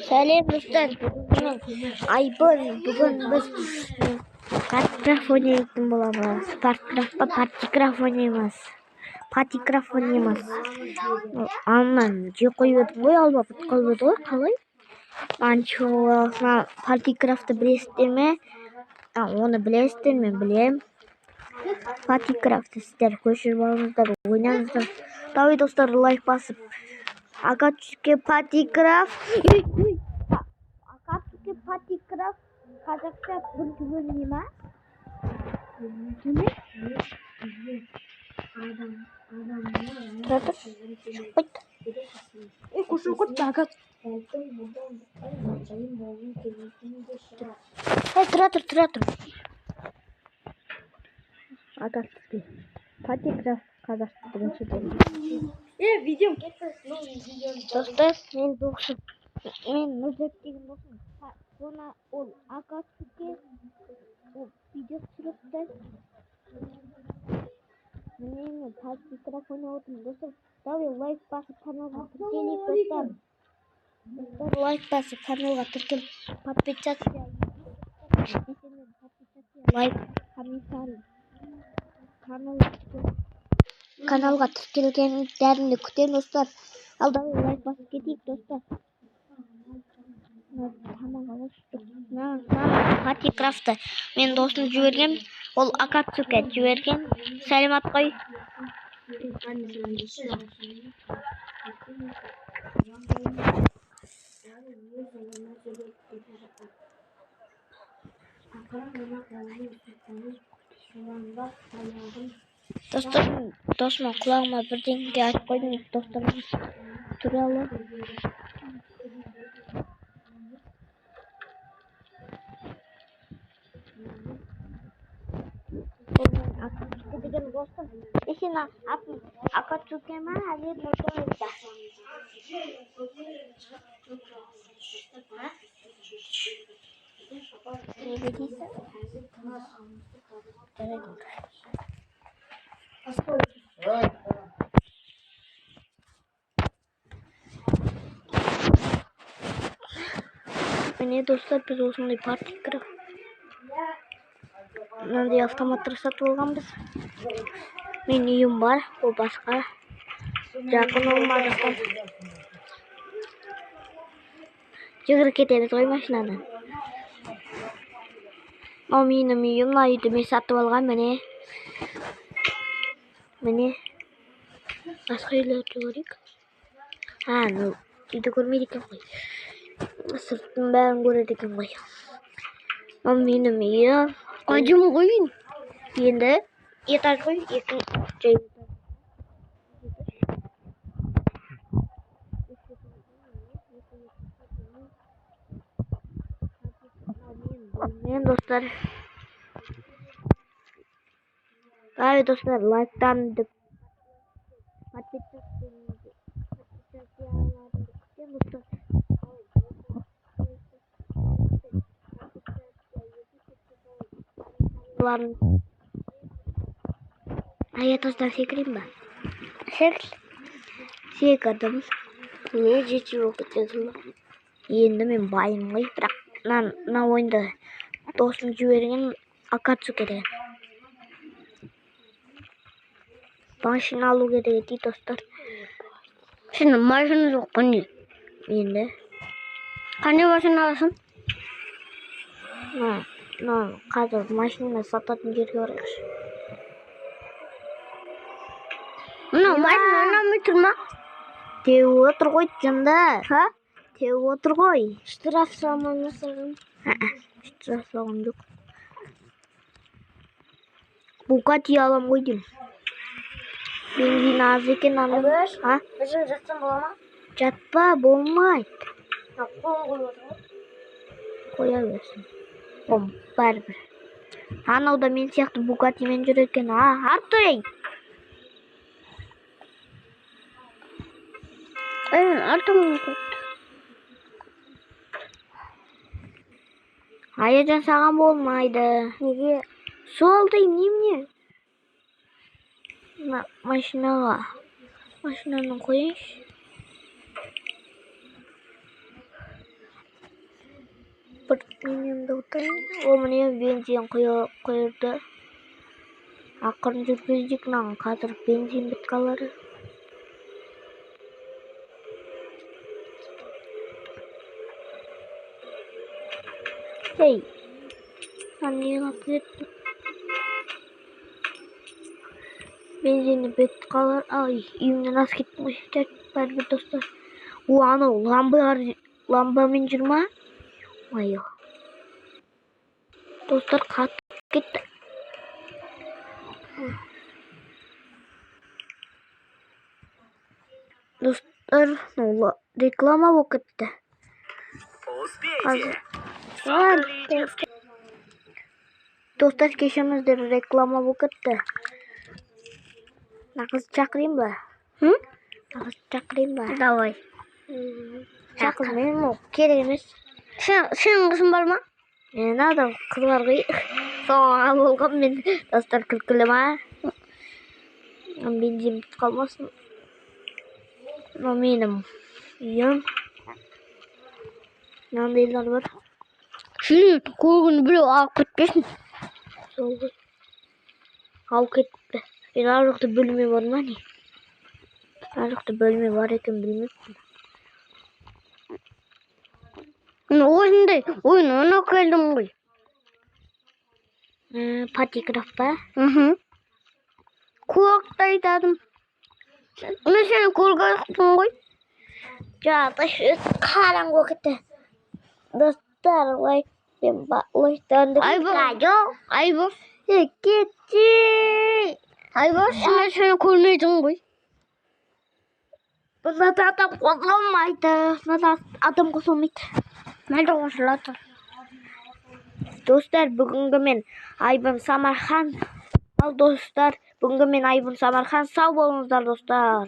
Сәлем достар, мен Айбын. Бүгін біз патикраф ойнайтын боламыз. Патикраф ойнаймыз. Аннан же қойып едім ғой, албап қалып еді ғой, қалай? Анчоғасына патикрафты білесіздер ме? Оны білесіздер ме? Білем. Патикрафты сіздер көшіріп алыңыздар, ойнаңыздар. Давай достар, лайк басып. Акатчуке патикраф. Акатчуке патикраф. Қазақша бір түбіріне ма? Тұра тұр. Қойт. Кушай қойт, Акат. Тұра тұр. Акатчуке патикраф. Қазақша бірінші бөлім. Видео. Достар, мен досым. Мен Нұржат деген досым. Sonra ол Акатчуке ол видео түсіріпті. Мені патикраф ойнап отырмын достар. Давай лайк басып каналға тіркелейік достар. Достар, лайк басып каналға тіркеліп подписаться. Лайк, комментарий. Каналға тіркелгендерімді күтемін достар. Ал давай лайк басып кетейік достар. Патикрафты мен досым жіберген, ол Акатчуке жіберген. Сәлемат қой. Достар, досыма құлағыма бірдеңе айтып қойдым достарым туралы. Акатчуке деген достым. Сен атын Акатчуке ма, әлде Нұржан ба? Не дейсің? Міне достар, біз осындай патикраф мынандай автоматтар сатып алғанбыз. Мен үйім бар, ол басқа. Жақын олмадықтан жүгіріп кетеміз ғой машинадан. Ол менің үйім, мына үйді мен сатып алған, міне. Басқа үйлерді көрейік. Үйді көрмейді екен ғой. Сырттың бәрін көреді екен ғой. Ол менің үйім. Қаншым қойын? Енді этаж ғой, екі жай. Мен достар. Давай достар, лайктарыңды подписаться. Я достар секірейін ба? Секірдім. Не жеті болып кетеді. Енді мен байым ғой, бірақ мына ойында досым жіберген Акатчуке деген. Машина алу керек дейді достар. Сенің машина жоқ па не? Енді. Қандай машина аласың? Қазір машина сататын жерге барайықшы. Мына машина ойнамай тұр ма? Теуіп отыр ғой жында. Теуіп отыр ғой. Штраф салманы саған. Штраф салған жоқ. Bugatti алам ғой деймін. Бензин аз екен аны. Біздің жатсам бола ма? Жатпа, болмайды. Қолын қойып отыр ғой. Қоя берсін. Бәрібір. Анауда мен сияқты Bugatti-мен жүр екен. Артой! Артымын қойды. Аяжан саған болмайды. Неге? Сол деймін, немене? Машинаға. Машинаны қойыңызшы. Bir menimde otayım. O mene benzin koyurdu. Akırın жүргүздүк нан қазір бензин бит қалары. Hey, ben niye kapı ettim? Benzini bit қалар. Ay, үйімнен аз кетmiş. Bari bir dostlar. O ana lambaмен жүр ма? Ай, dostlar қатып кетті. Dostlar, reklama болып кетті. Dostlar keşemizde reklama болып кетті. Naqız çakırayım ba? Hı? Naqız çakırayım ba? Давай. Çakır benim o керек емес. Senin kızın var mı? Надо қызлар ғой. Соңға болған мен достар күлкілі ма? Бензин бітіп қалмасын. Менің үйім. Мынандайлар бар. Şimdi korkunu bile alıp gitmesin. Сол ғой. Алып кетті. Мен ар жақта бөлме бар ма не? Ар жақта бөлме бар екен білмеппін. Осындай oyun ona geldim ғой. Патикрафт па? Korktu айтадым. Мен сені көргенмін ғой. Қараңғы болып кетті. Достар, лайктанды. Айбос. Кетті. Айбос, мен сені көрмедім ғой. Мынада адам қозғалмайды. Мынада адам қозғалмайды. Nerede қосылады? Достар, бүгінгі мен Айбын Самархан. Ал достар, бүгінгі мен Айбын Самархан. Сау болыңыздар достар.